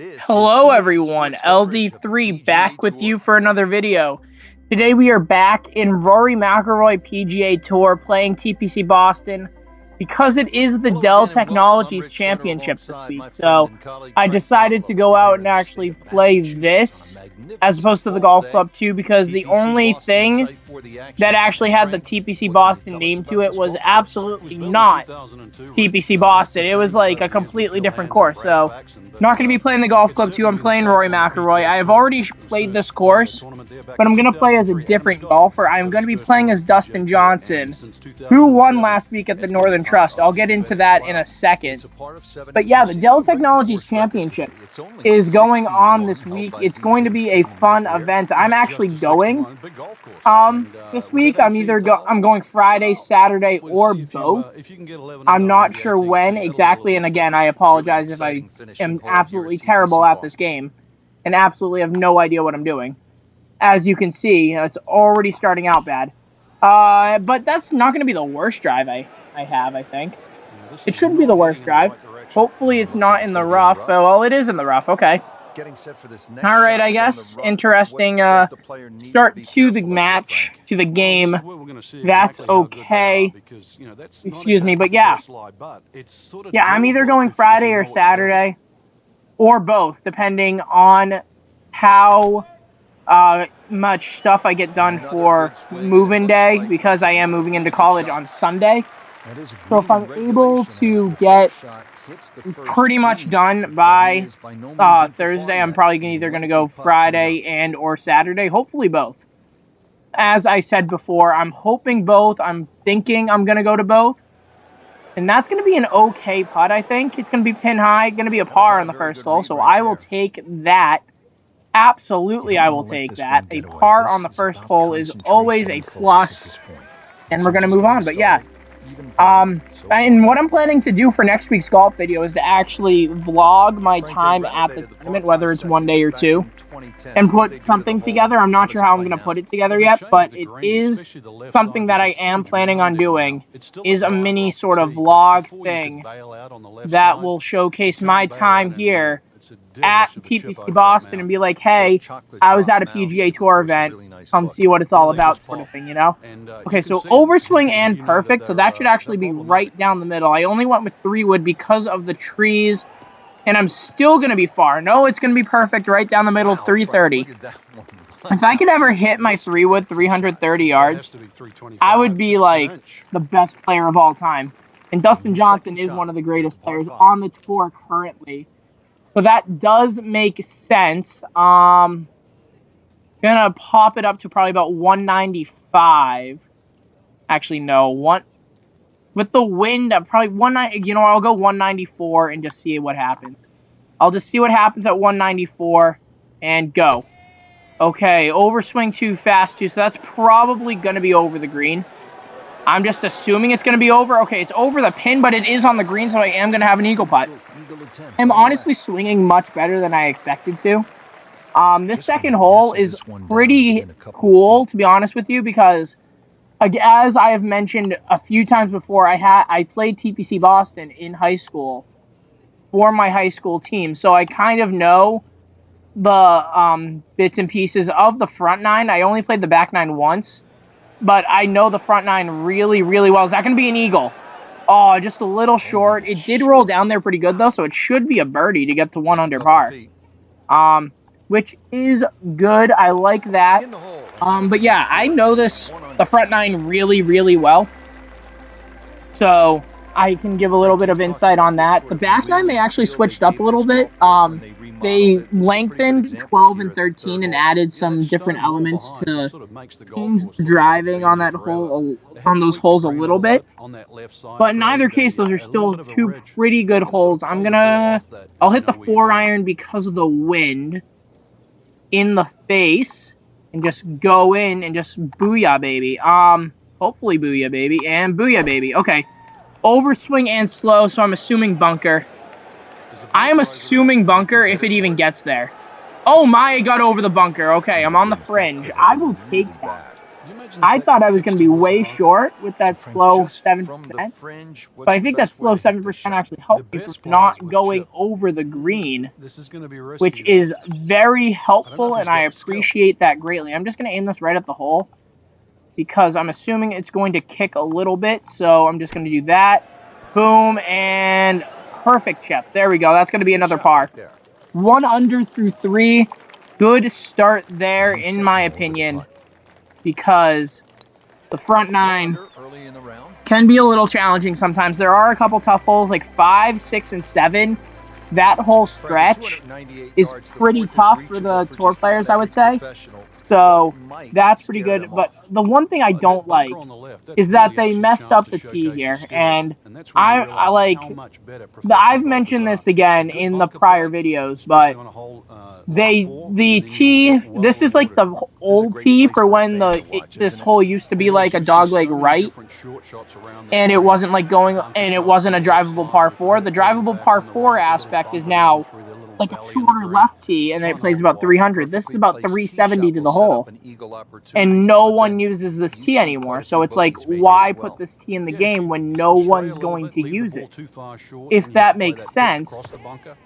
Hello everyone, LD3 back with you for another video. Today we are back in Rory Mcilroy PGA Tour playing TPC Boston because it is the Dell Technologies Championship this week. So I decided to go out and actually play this as opposed to the Golf Club 2 because the only thing that actually had the TPC Boston name to it was absolutely not TPC Boston. It was like a completely different course. So not going to be playing the Golf Club 2. I'm playing Rory Mcilroy. I have already played this course, but I'm going to play as a different golfer. I'm going to be playing as Dustin Johnson, who won last week at the Northern Trust. I'll get into that in a second. But yeah, the Dell Technologies Championship is going on this week. It's going to be a fun event. I'm actually going this week. I'm going Friday, Saturday, or both. I'm not sure when exactly, and again, I apologize if I am absolutely terrible at this game and absolutely have no idea what I'm doing. As you can see, it's already starting out bad. But that's not going to be the worst drive I have, I think. It shouldn't be the worst drive. Hopefully it's not in the rough. Oh, well, it is in the rough. Okay. All right, I guess. Interesting start to the match, to the game. That's okay. Excuse me, but yeah. Yeah, I'm either going Friday or Saturday, or both, depending on how much stuff I get done for move-in day, because I am moving into college on Sunday. So if I'm able to get pretty much done by Thursday, I'm probably either going to go Friday and or Saturday, hopefully both. As I said before, I'm hoping both. I'm thinking I'm going to go to both. And that's going to be an okay putt, I think. It's going to be pin high, going to be a par on the first hole, so I will take that. Absolutely, I will take that. A par on the first hole is always a plus. And we're going to move on, but yeah. And what I'm planning to do for next week's golf video is to actually vlog my time at the tournament, whether it's one day or two, and put something together. I'm not sure how I'm going to put it together yet, but it is something that I am planning on doing, is a mini sort of vlog thing that will showcase my time here at TPC Boston and be like, hey, I was at a PGA Tour event, come see what it's all about, sort of thing, you know? Okay, so overswing and perfect, so that should actually be right down the middle. I only went with 3-wood because of the trees, and I'm still going to be far. No, it's going to be perfect right down the middle, 330. If I could ever hit my 3-wood 330 yards, I would be like the best player of all time. And Dustin Johnson is one of the greatest players on the tour currently. So that does make sense. Gonna pop it up to probably about 195. Actually, no. With the wind, probably 190. You know, I'll go 194 and just see what happens. I'll just see what happens at 194 and go. Okay, overswing too fast too, so that's probably gonna be over the green. I'm just assuming it's going to be over. Okay, it's over the pin, but it is on the green, so I am going to have an eagle putt. I'm honestly swinging much better than I expected to. This second hole is pretty cool, to be honest with you, because as I have mentioned a few times before, I played TPC Boston in high school for my high school team, so I kind of know the bits and pieces of the front nine. I only played the back nine once, but I know the front nine really, really well. Is that going to be an eagle? Oh, just a little short. It did roll down there pretty good, though, so it should be a birdie to get to 1 under par. Which is good. I like that. But yeah, I know the front nine really, really well. So I can give a little bit of insight on that. The back nine, they actually switched up a little bit. They lengthened 12 and 13 and added some different elements to change driving on that hole, on those holes a little bit. But in either case, those are still two pretty good holes. I'll hit the 4-iron because of the wind in the face and just go in and just booyah, baby. Hopefully booyah, baby, and booyah, baby. Okay. Overswing and slow, so I'm assuming bunker. I am assuming bunker if it even gets there. Oh my, it got over the bunker. Okay, I'm on the fringe. I will take that. I thought I was going to be way short with that slow 7%, but I think that slow 7% actually helped me from not going over the green, which is very helpful, and I appreciate that greatly. I'm just going to aim this right at the hole because I'm assuming it's going to kick a little bit, so I'm just going to do that. Boom, and perfect chip. There we go. That's going to be another par. 1 under through 3. Good start there, in my opinion, because the front 9 can be a little challenging sometimes. There are a couple tough holes, like 5, 6, and 7. That whole stretch is pretty tough for the tour players, I would say. So that's pretty good. But the one thing I don't like is that they messed up the tee here. And I like, I've mentioned this again in the prior videos, but the tee, this is like the old tee for when this hole used to be like a dogleg right. And it wasn't like going, and it wasn't a drivable par 4. The drivable par 4 aspect is now like a shorter left tee, and it plays about 300. This is about 370 to the hole, and no one uses this tee anymore. So it's like, why put this tee in the game when no one's going to use it? If that makes sense.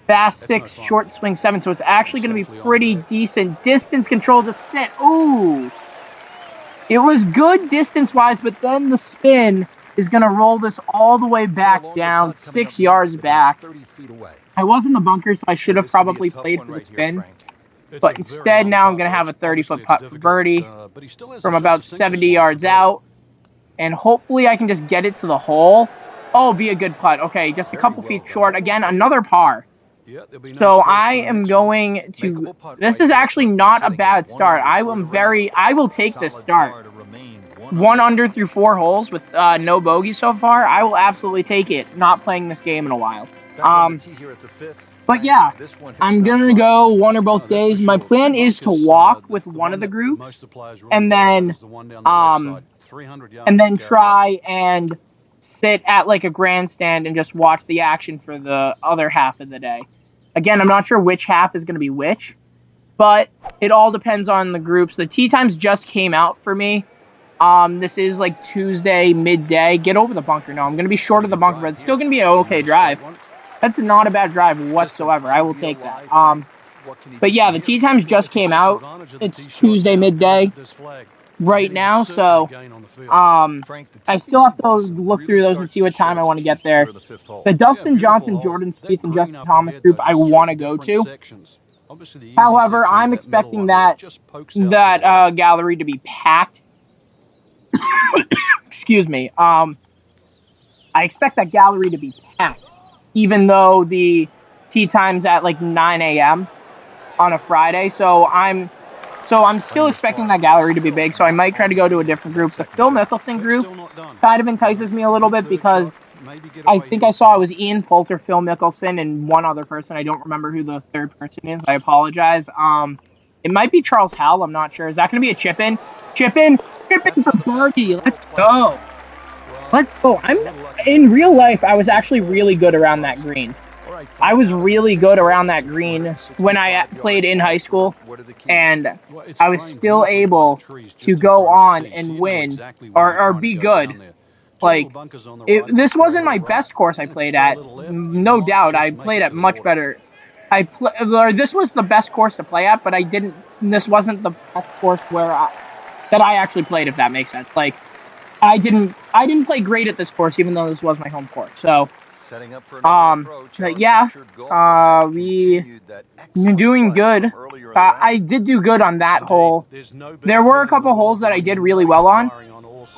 Fast 6, short swing 7, so it's actually going to be pretty decent. Distance control to sit. Ooh! It was good distance-wise, but then the spin is going to roll this all the way back down, 6 yards back. I was in the bunker, so I should have probably played for the spin. But instead, now I'm going to have a 30-foot putt for birdie from about 70 yards out. And hopefully I can just get it to the hole. Oh, be a good putt. Okay, just a couple feet short. Again, another par. So I am going to... This is actually not a bad start. I will take this start. 1 under through 4 holes with no bogey so far. I will absolutely take it. Not playing this game in a while. But yeah, I'm gonna go one or both days. My plan is to walk with one of the groups, and then try and sit at like a grandstand and just watch the action for the other half of the day. Again, I'm not sure which half is gonna be which, but it all depends on the groups. The tee times just came out for me. This is like Tuesday midday. Get over the bunker. No, I'm gonna be short of the bunker, but it's still gonna be an okay drive. That's not a bad drive whatsoever. I will take that. But yeah, the tee times just came out. It's Tuesday midday right now, so I still have to look through those and see what time I want to get there. The Dustin Johnson, Jordan Spieth, and Justin Thomas group I want to go to. However, I'm expecting that gallery to be packed. Excuse me. I expect that gallery to be packed, even though the tee time's at like 9 a.m. on a Friday. So I'm still expecting that gallery to be big, so I might try to go to a different group. The Phil Mickelson group kind of entices me a little bit because I think I saw it was Ian Poulter, Phil Mickelson, and one other person. I don't remember who the third person is. I apologize. It might be Charles Howell. I'm not sure. Is that going to be a chip-in? Chip-in for birdie. Let's go. Let's go. In real life, I was actually really good around that green. I was really good around that green when I played in high school, and I was still able to go on and win or be good. Like, this wasn't my best course I played at. No doubt, I played at much better. This was the best course to play at, but this wasn't the best course that I actually played, if that makes sense. Like, I didn't play great at this course, even though this was my home course. So, but yeah, we're doing good. I did do good on that hole. There were a couple holes that I did really well on.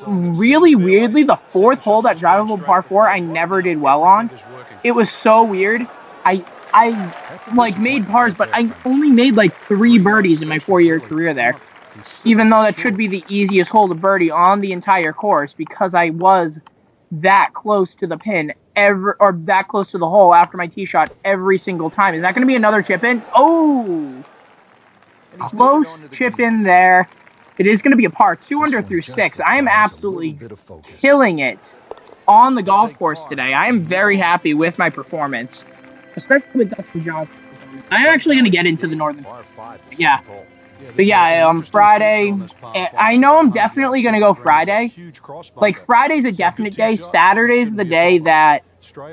Really weirdly, the 4th hole, that drivable par 4, I never did well on. It was so weird. I like made pars, but I only made like 3 birdies in my 4-year career there. Even though that should be the easiest hole to birdie on the entire course, because I was that close to the pin or that close to the hole after my tee shot every single time. Is that going to be another chip in? Oh! Close chip in there. It is going to be a par. 2 under through 6. I am absolutely killing it on the golf course today. I am very happy with my performance, especially with Dustin Johnson. I'm actually going to get into the Northern. Yeah. But yeah, Friday, I know I'm definitely going to go Friday. Like, Friday's a definite day. Saturday's the day that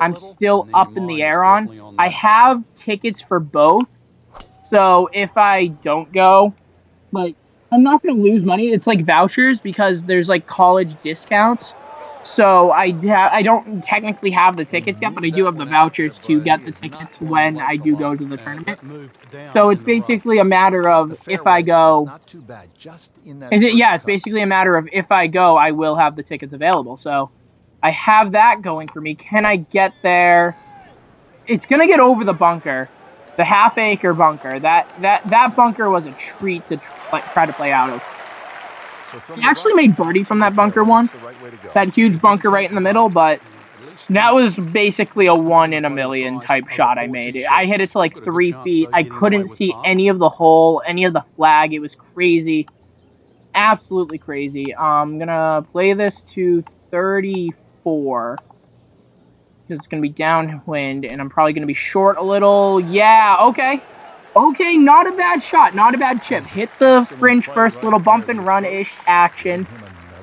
I'm still up in the air on. I have tickets for both. So if I don't go, like, I'm not going to lose money. It's like vouchers because there's like college discounts. So I don't technically have the tickets yet, but I do have the vouchers to get the tickets when I do go to the tournament. So it's basically a matter of if I go. It's basically a matter of if I go, I will have the tickets available. So I have that going for me. Can I get there? It's going to get over the bunker. The half-acre bunker. That bunker was a treat to try to play out of. He actually made birdie from that bunker once. That huge bunker right in the middle, but that was basically a 1 in a million type shot I made. I hit it to like 3 feet. I couldn't see any of the hole, any of the flag. It was crazy. Absolutely crazy. I'm going to play this to 34. Because it's going to be downwind, and I'm probably going to be short a little. Yeah, okay. Okay, not a bad shot. Not a bad chip. Hit the fringe first, little bump and run-ish action.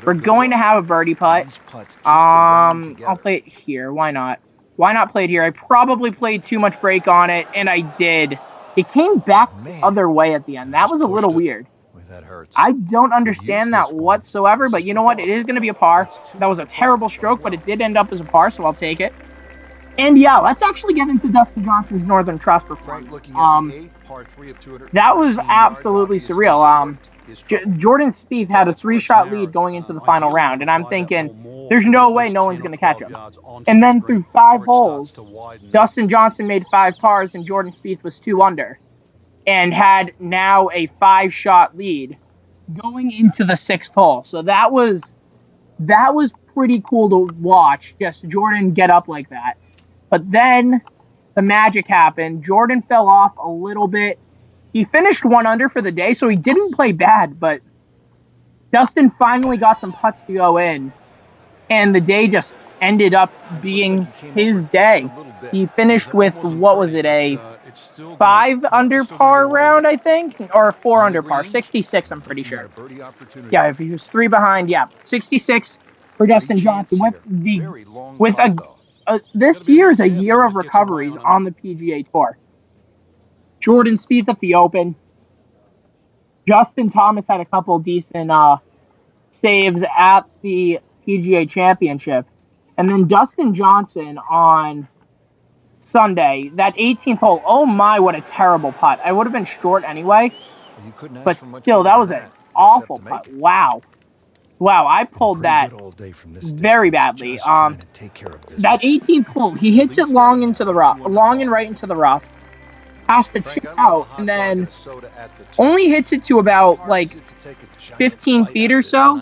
We're going to have a birdie putt. I'll play it here. Why not? Why not play it here? I probably played too much break on it, and I did. It came back the other way at the end. That was a little weird. I don't understand that whatsoever, but you know what? It is going to be a par. That was a terrible stroke, but it did end up as a par, so I'll take it. And yeah, let's actually get into Dustin Johnson's Northern Trust performance. That was absolutely surreal. Jordan Spieth had a 3-shot lead going into the final round, and I'm thinking, there's no way no one's going to catch him. And then through 5 holes, Dustin Johnson made 5 pars, and Jordan Spieth was 2 under, and had now a 5-shot lead going into the 6th hole. So that was pretty cool to watch, just Jordan get up like that. But then the magic happened. Jordan fell off a little bit. He finished 1 under for the day, so he didn't play bad, but Dustin finally got some putts to go in, and the day just ended up being his day. He finished with, what was it, a 5 under par round, I think? Or a 4 under par. 66, I'm pretty sure. Yeah, if he was 3 behind, yeah. 66 for Dustin Johnson this year is a year of recoveries on the PGA Tour. Jordan Spieth at the Open. Justin Thomas had a couple decent saves at the PGA Championship. And then Dustin Johnson on Sunday, that 18th hole, oh my, what a terrible putt. I would have been short anyway, but still, that was an awful putt. Wow. Wow, I pulled that very badly. That 18th hole, he hits it long and right into the rough, has to chip out, and then only hits it to about like 15 feet or so,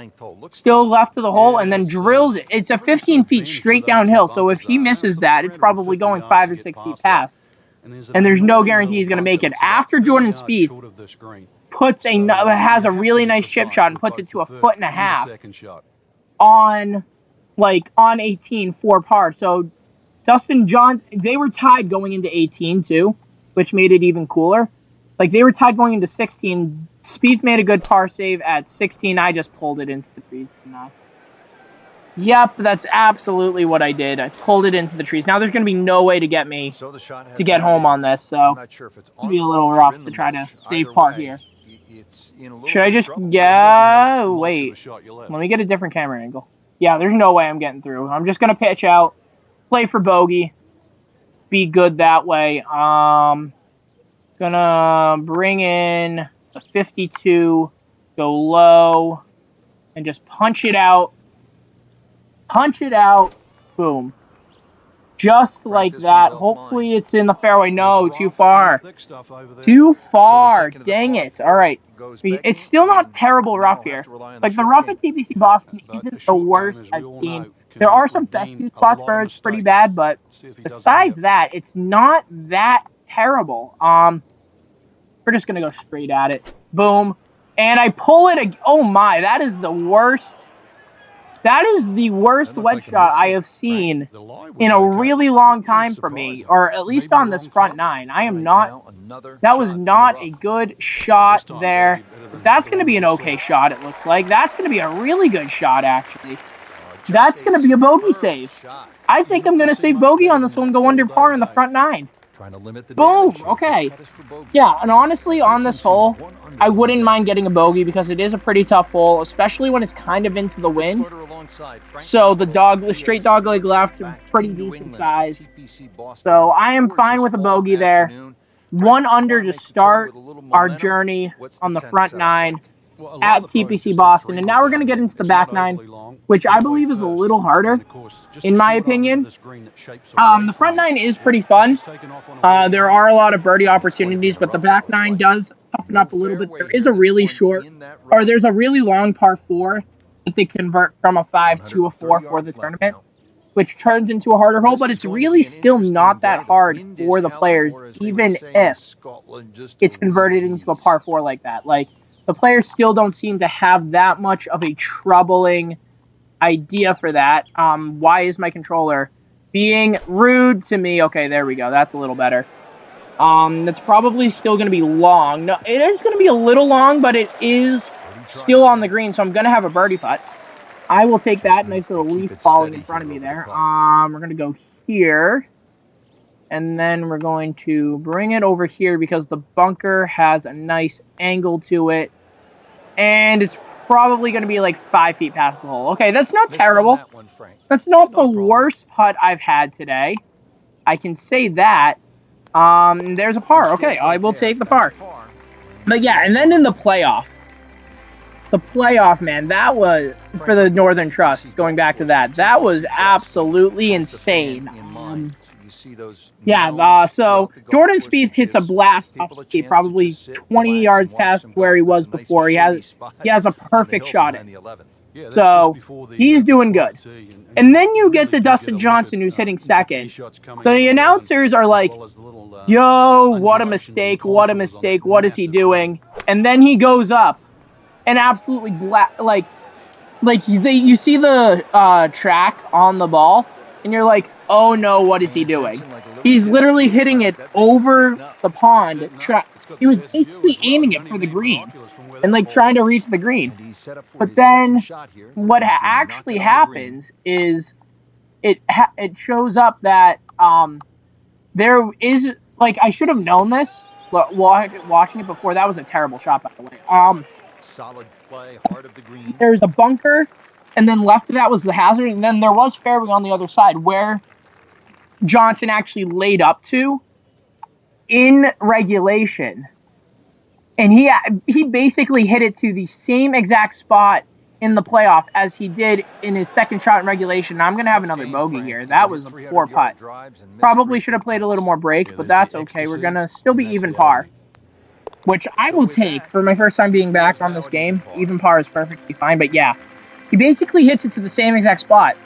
still left to the hole, and then drills it. It's a 15 feet straight downhill, so if he misses that, it's probably going 5 or 6 feet past, and there's no guarantee he's going to make it. After Jordan Spieth has a really nice chip shot and puts it to 1.5 feet on 18 for par. So Dustin Johnson, they were tied going into 18 too, which made it even cooler. Like, they were tied going into 16. Spieth made a good par save at 16. I just pulled it into the trees. Yep, that's absolutely what I did. I pulled it into the trees. Now there's going to be no way to get me to get home on this, so it'll be a little rough to try to save par here. Should I just... Yeah, wait. Let me get a different camera angle. Yeah, there's no way I'm getting through. I'm just going to pitch out, play for bogey, be good that way. Gonna bring in a 52, go low, and just punch it out. Punch it out. Boom. Just like that. Hopefully it's in the fairway. No, too far. Too far. Dang it. All right. It's still not terrible rough here. Like, the rough at TPC Boston isn't the worst I've seen. There are some fescue spots where it's pretty bad, but besides that, it's not that terrible. We're just going to go straight at it. Boom. And I pull it. Oh, my. That is the worst. That is the worst wedge shot I have seen in a really long time for me, or at least on this front nine. I am not, that was not a good shot there. But that's going to be an okay shot, it looks like. That's going to be a really good shot, actually. That's going to be a bogey save. I think I'm going to save bogey on this one, go under par in the front nine. Boom! Okay. Yeah, and honestly, on this hole, I wouldn't mind getting a bogey because it is a pretty tough hole, especially when it's kind of into the wind. So the straight dogleg left, pretty decent size. So I am fine with a bogey there. 1 under to start our journey on the front nine at TPC Boston. And now we're going to get into the back nine, which I believe is a little harder, in my opinion. The front nine is pretty fun. There are a lot of birdie opportunities, but the back nine does toughen up a little bit. There is a really there's a really long par 4 that they convert from a 5 to a 4 for the tournament, which turns into a harder hole, but it's really still not that hard for the players, even if it's converted into a par 4 like that. Like, the players still don't seem to have that much of a troubling idea for that. Why is my controller being rude to me? Okay, there we go. That's a little better. That's probably still going to be long. No, it is going to be a little long, but it is still on the green, so I'm going to have a birdie putt. I will take that. Nice little leaf falling in front of me there. We're going to go here. And then we're going to bring it over here because the bunker has a nice angle to it. And it's probably going to be like 5 feet past the hole. Okay, that's not terrible. That's not the worst putt I've had today. I can say that. There's a par. Okay, I will take the par. But yeah, and then in the playoff. The playoff, man, that was, for the Northern Trust, going back to that, that was absolutely insane. So Jordan Spieth hits a blast off the tee, probably 20 yards past where he was before. He has a perfect shot in. So he's doing good. And then you get to Dustin Johnson, who's hitting second. So the announcers are like, yo, what a mistake, what a mistake, what is he doing? And then he goes up and absolutely, you see the track on the ball, and you're like, oh no, what is he doing? He's literally hitting it over the pond. He was basically aiming it for the green and trying to reach the green. But then what actually happens is it shows up that there is, I should have known this watching it before. That was a terrible shot, by the way. Solid play, heart of the green. There's a bunker, and then left of that was the hazard, and then there was fairway on the other side where Johnson actually laid up to in regulation. And he basically hit it to the same exact spot in the playoff as he did in his second shot in regulation. Now, I'm going to have another bogey here. That was a poor putt. Probably should have played a little more break, but that's okay. We're going to still be even par, which I will take for my first time being back on this game. Even par is perfectly fine, but yeah. He basically hits it to the same exact spot.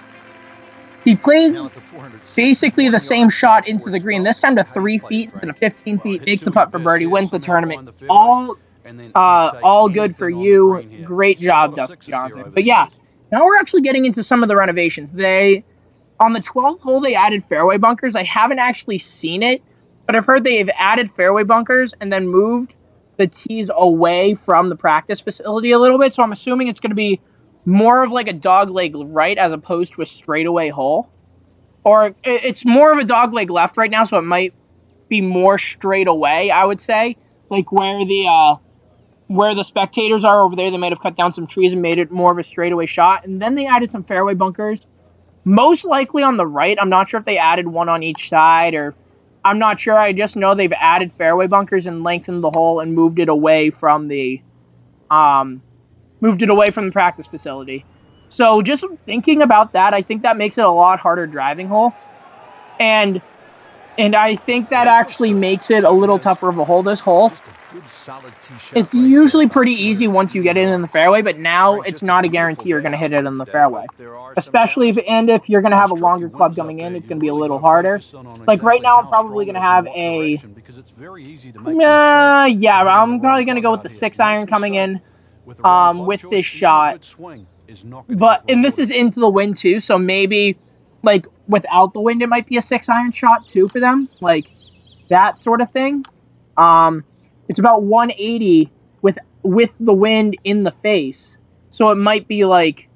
He played basically the same shot into the green, this time to 3 feet instead of 15 feet, makes the putt for birdie, wins the tournament. All good for you. Great job, Dustin Johnson. But yeah, now we're actually getting into some of the renovations. On the 12th hole, they added fairway bunkers. I haven't actually seen it, but I've heard they've added fairway bunkers and then moved the tees away from the practice facility a little bit. So I'm assuming it's going to be more of like a dogleg right as opposed to a straightaway hole. Or it's more of a dogleg left right now, so it might be more straight away, I would say. Like where the spectators are over there, they might have cut down some trees and made it more of a straightaway shot. And then they added some fairway bunkers, most likely on the right. I'm not sure if they added one on each side, or I'm not sure. I just know they've added fairway bunkers and lengthened the hole and moved it away from the practice facility. So just thinking about that, I think that makes it a lot harder driving hole. And I think that actually makes it a little tougher of a hole, this hole. It's usually pretty easy once you get it in the fairway, but now it's not a guarantee you're going to hit it in the fairway. Especially if you're going to have a longer club coming in, it's going to be a little harder. Like right now, I'm probably going to have I'm probably going to go with the 6-iron coming in with this shot. and this is into the wind too, so maybe, like, without the wind, it might be a 6-iron shot too for them, like, that sort of thing. It's about 180 with the wind in the face, so it might be, like,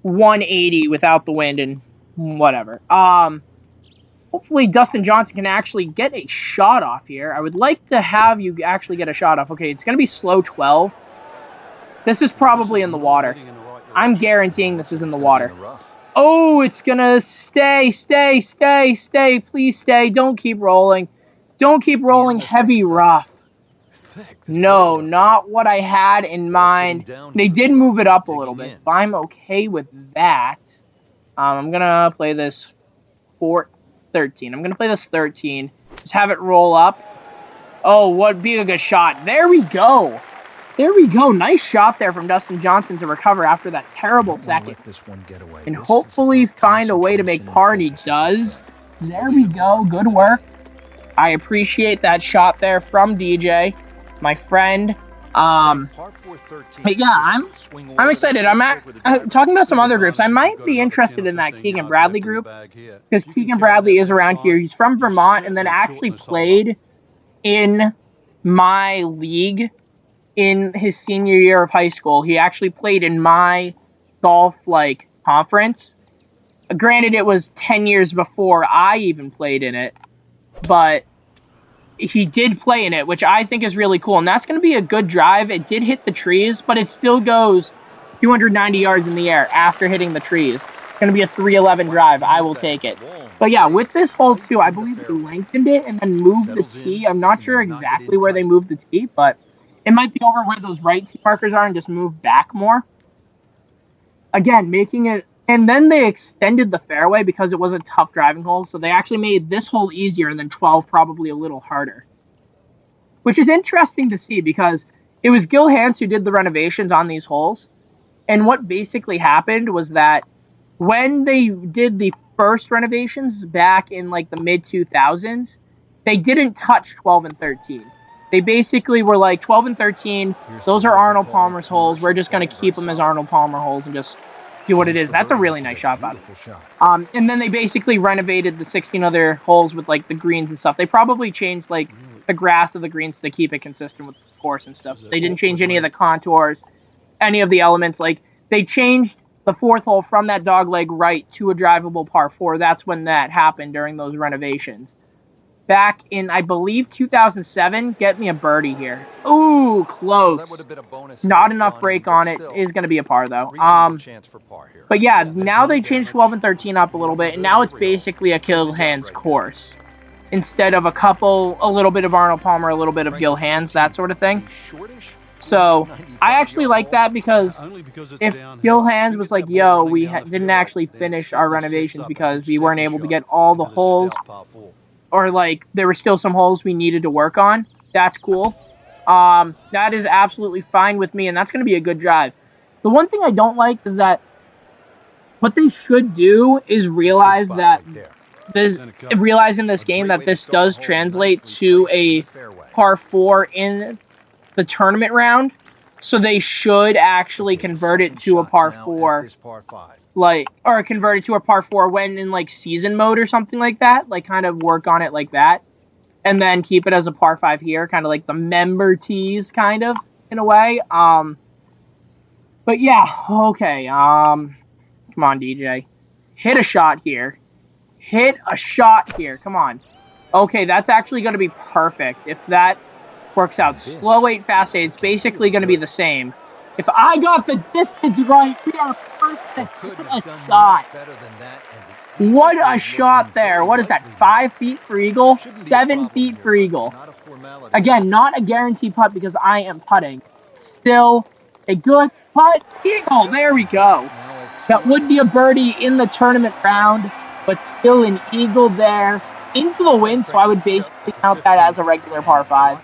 180 without the wind and whatever. Hopefully Dustin Johnson can actually get a shot off here. I would like to have you actually get a shot off. Okay, it's going to be slow 12. This is probably in the water. I'm guaranteeing this is in the water. Oh, it's going to stay. Please stay. Don't keep rolling. Don't keep rolling. Heavy rough. No, not what I had in mind. They did move it up a little bit, but I'm okay with that. I'm going to play this 13. I'm going to play this 13. Just have it roll up. Oh, what be a good shot. There we go. There we go. Nice shot there from Dustin Johnson to recover after that terrible second. And hopefully find a way to make par, and he does. There we go. Good work. I appreciate that shot there from DJ, my friend. But yeah, I'm excited. I'm talking about some other groups. I might be interested in that Keegan Bradley group, because Keegan Bradley is around here. He's from Vermont and then actually played in my league in his senior year of high school. He actually played in my golf, like, conference. Granted, it was 10 years before I even played in it, but he did play in it, which I think is really cool. And that's going to be a good drive. It did hit the trees, but it still goes 290 yards in the air after hitting the trees. It's going to be a 311 drive. I will take it. But yeah, with this hole too, I believe they lengthened it and then moved the tee. I'm not sure exactly where they moved the tee, but it might be over where those right tee markers are and just move back more. Again, making it... And then they extended the fairway because it was a tough driving hole, so they actually made this hole easier and then 12 probably a little harder. Which is interesting to see because it was Gil Hanse who did the renovations on these holes. And what basically happened was that when they did the first renovations back in, like, the mid-2000s, they didn't touch 12 and 13. They basically were like, 12 and 13, those are Arnold Palmer's holes. We're just going to keep them as Arnold Palmer holes and just do what it is. That's a really nice shot, by the way. And then they basically renovated the 16 other holes with, like, the greens and stuff. They probably changed, like, the grass of the greens to keep it consistent with the course and stuff. They didn't change any of the contours, any of the elements. Like, they changed the fourth hole from that dogleg right to a drivable par 4. That's when that happened during those renovations. Back in, I believe, 2007, get me a birdie here. Ooh, close. Not enough break on it. Is going to be a par, though. But yeah, now they changed 12 and 13 up a little bit, and now it's basically a Gil Hanse course. Instead of a little bit of Arnold Palmer, a little bit of Gil Hanse, that sort of thing. So, I actually like that because if Gil Hanse was like, yo, we didn't actually finish our renovations because we weren't able to get all the holes, or, like, there were still some holes we needed to work on, that's cool. That is absolutely fine with me, and that's going to be a good drive. The one thing I don't like is that what they should do is realize that in this game that this does translate to a par 4 in the tournament round, so they should actually convert it to a par 4, or convert it to a par 4 when in, like, season mode or something like that, like, kind of work on it like that, and then keep it as a par 5 here, kind of like the member tees, kind of, in a way. But yeah, okay, come on, DJ. Hit a shot here. Hit a shot here, come on. Okay, that's actually going to be perfect if that works out. Slow 8, fast 8, it's basically going to be the same. If I got the distance right, we are perfect. What a shot. What a shot there. What is that, 5 feet for eagle? 7 feet for eagle. Again, not a guaranteed putt because I am putting. Still a good putt. Eagle, there we go. That would be a birdie in the tournament round, but still an eagle there. Into the wind, so I would basically count that as a regular par 5.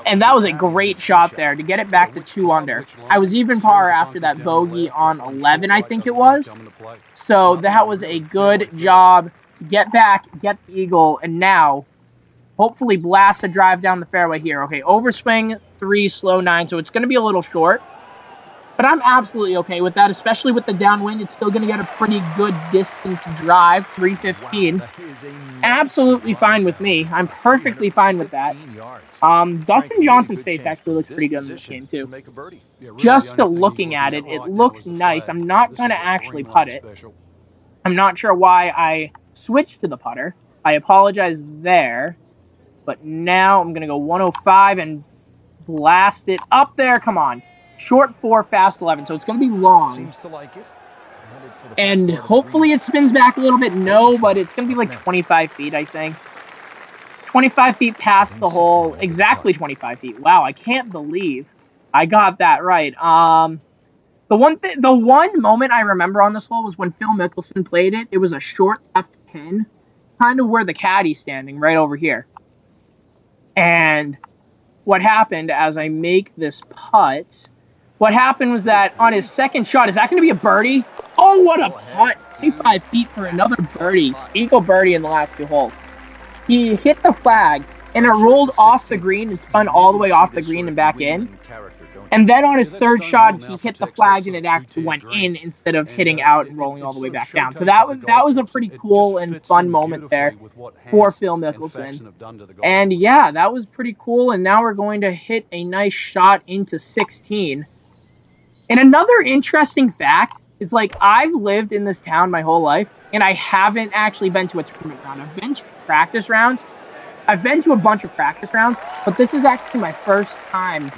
And that was a great shot there to get it back to 2 under. I was even par after that bogey on 11, I think it was. So that was a good job to get back, get the eagle, and now hopefully blast a drive down the fairway here. Okay, overswing 3, slow 9, so it's going to be a little short. But I'm absolutely okay with that, especially with the downwind. It's still going to get a pretty good distance drive, 315. Absolutely fine with me. I'm perfectly fine with that. Dustin Johnson's face actually looks pretty good in this game, too. Just looking at it, it looks nice. I'm not going to actually putt it. I'm not sure why I switched to the putter. I apologize there. But now I'm going to go 105 and blast it up there. Come on. Short 4, fast 11. So it's going to be long. And hopefully it spins back a little bit. No, but it's going to be like 25 feet, I think. 25 feet past the hole. Exactly 25 feet. Wow, I can't believe I got that right. The one moment I remember on this hole was when Phil Mickelson played it. It was a short left pin, kind of where the caddy's standing, right over here. And what happened as I make this putt, what happened was that on his second shot, is that going to be a birdie? Oh, what a putt. 25 feet for another birdie. Eagle birdie in the last 2 holes. He hit the flag, and it rolled off the green and spun all the way off the green and back in. And then on his third shot, he hit the flag, and it actually went in instead of hitting out and rolling all the way back down. So that was a pretty cool and fun moment there for Phil Mickelson. And yeah, that was pretty cool. And now we're going to hit a nice shot into 16. And another interesting fact is, like, I've lived in this town my whole life, and I haven't actually been to a tournament round. I've been to practice rounds. I've been to a bunch of practice rounds, but this is actually my first time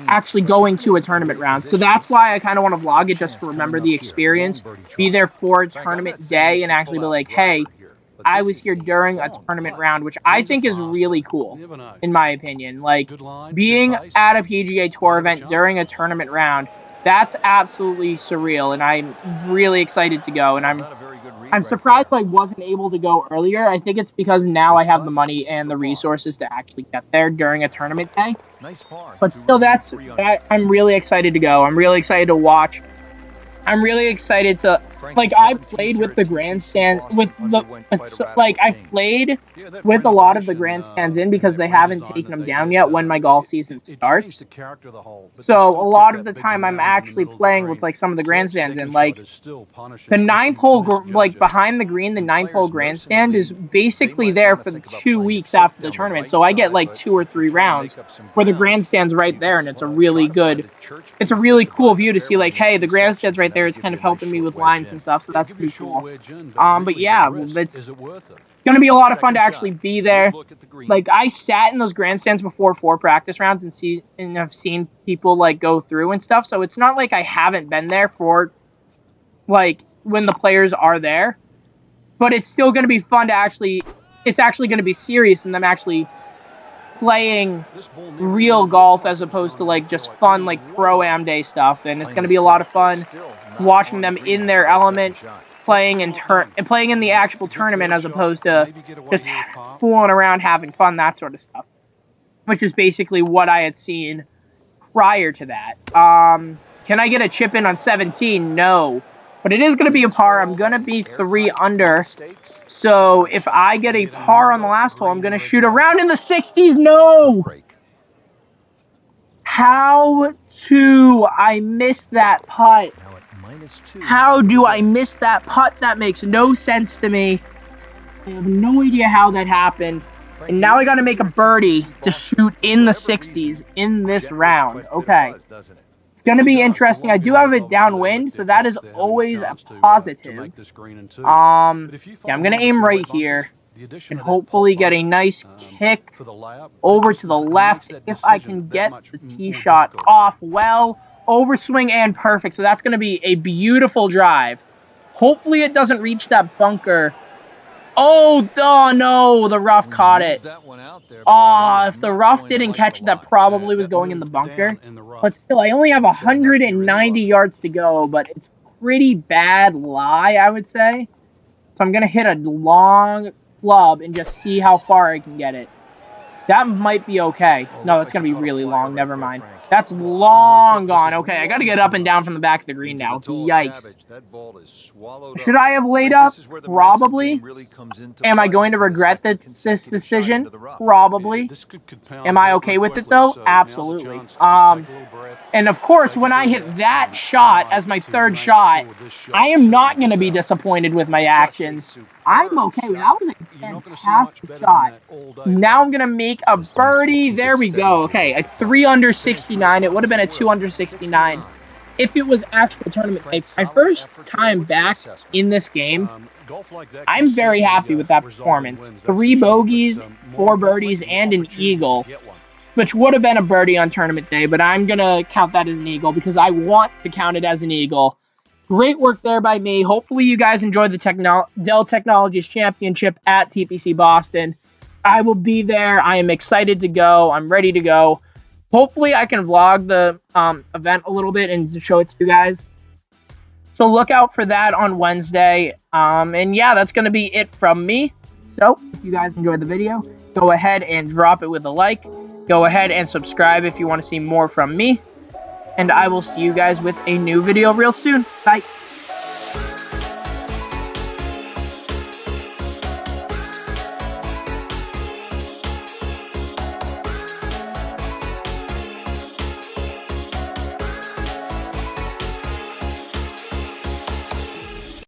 actually going to a tournament round. So that's why I kind of want to vlog it, just to remember the experience, be there for a tournament day, and actually be like, hey, I was here during a tournament round, which I think is really cool, in my opinion. Like, being at a PGA Tour event during a tournament round, that's absolutely surreal, and I'm really excited to go, and I'm surprised I wasn't able to go earlier. I think it's because now I have the money and the resources to actually get there during a tournament day. But still, I'm really excited to go. I'm really excited to watch. I'm really excited to, like, I played with the grandstand, I've played with a lot of the grandstands in because they haven't taken them down yet when my golf season starts. So a lot of the time I'm actually playing with, like, some of the grandstands in, like, the 9th hole, like, behind the green, the 9th hole grandstand is basically there for the 2 weeks after the tournament. So I get, like, 2 or 3 rounds where the grandstand's right there, and it's a really cool view to see, like, hey, the grandstand's right there. It's kind of helping me with lines and stuff, so that's pretty cool. But yeah, it's going to be a lot of fun to actually be there. Like, I sat in those grandstands before 4 practice rounds and have seen people, like, go through and stuff, so it's not like I haven't been there for, like, when the players are there. But it's still going to be fun to it's actually going to be serious, and them actually playing real golf as opposed to, like, just fun, like, pro-am day stuff. And it's going to be a lot of fun watching them in their element, playing in the actual tournament as opposed to just fooling around, having fun, that sort of stuff, which is basically what I had seen prior to that. Can I get a chip in on 17? No. But it is going to be a par. I'm going to be 3 under. So if I get a par on the last hole, I'm going to shoot around in the 60s. No! How do I miss that putt? How do I miss that putt? That makes no sense to me. I have no idea how that happened. And now I got to make a birdie to shoot in the 60s in this round. Okay. Going to be interesting. I do have it downwind, so that is always a positive. Yeah, I'm going to aim right here and hopefully get a nice kick over to the left if I can get the tee shot off well. Overswing and perfect, so that's going to be a beautiful drive. Hopefully it doesn't reach that bunker. Oh no, the rough caught it. If the rough didn't catch it, that probably was going in the bunker. But still, I only have 190 yards to go, but it's pretty bad lie, I would say. So I'm going to hit a long club and just see how far I can get it. That might be okay. No, that's going to be really long. Never mind. That's long gone. Okay, I got to get up and down from the back of the green now. Yikes. Should I have laid up? Probably. Am I going to regret this decision? Probably. Am I okay with it, though? Absolutely. And, of course, when I hit that shot as my third shot, I am not going to be disappointed with my actions. I'm okay. That was a fantastic shot. Now I'm going to make a birdie. There we go. Okay, a 3 under 69. It would have been a 2 under 69 if it was actual tournament day. My first time back in this game, I'm very happy with that performance. 3 bogeys, 4 birdies, and an eagle, which would have been a birdie on tournament day, but I'm going to count that as an eagle because I want to count it as an eagle. Great work there by me. Hopefully you guys enjoyed the Dell Technologies Championship at TPC Boston. I will be there. I am excited to go. I'm ready to go. Hopefully I can vlog the event a little bit and show it to you guys. So look out for that on Wednesday. And yeah, that's going to be it from me. So if you guys enjoyed the video, go ahead and drop it with a like. Go ahead and subscribe if you want to see more from me. And I will see you guys with a new video real soon. Bye.